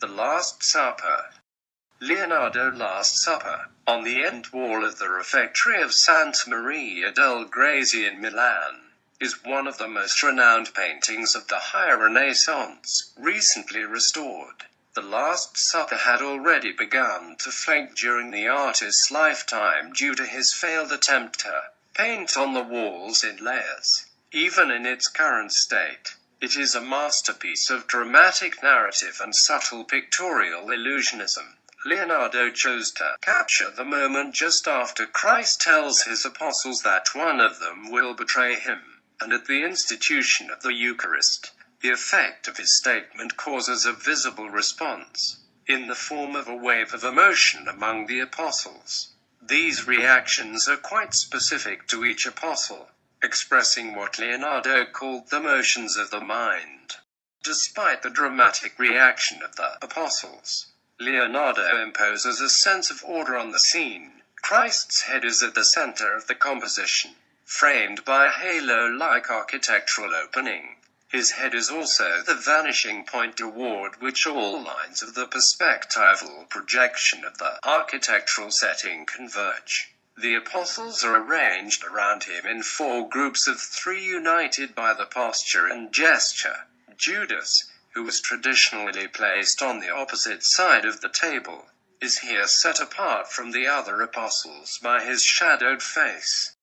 The Last Supper. Leonardo Last Supper, on the end wall of the refectory of Santa Maria del Grazie in Milan, is one of the most renowned paintings of the High Renaissance, recently restored. The Last Supper had already begun to fade during the artist's lifetime due to his failed attempt to paint on the walls in layers. Even in its current state, it is a masterpiece of dramatic narrative and subtle pictorial illusionism. Leonardo chose to capture the moment just after Christ tells his apostles that one of them will betray him, and at the institution of the Eucharist, the effect of his statement causes a visible response, in the form of a wave of emotion among the apostles. These reactions are quite specific to each apostle, expressing what Leonardo called the motions of the mind. Despite the dramatic reaction of the apostles, Leonardo imposes a sense of order on the scene. Christ's head is at the center of the composition, framed by a halo-like architectural opening. His head is also the vanishing point toward which all lines of the perspectival projection of the architectural setting converge. The apostles are arranged around him in 4 groups of 3 united by the posture and gesture. Judas, who was traditionally placed on the opposite side of the table, is here set apart from the other apostles by his shadowed face.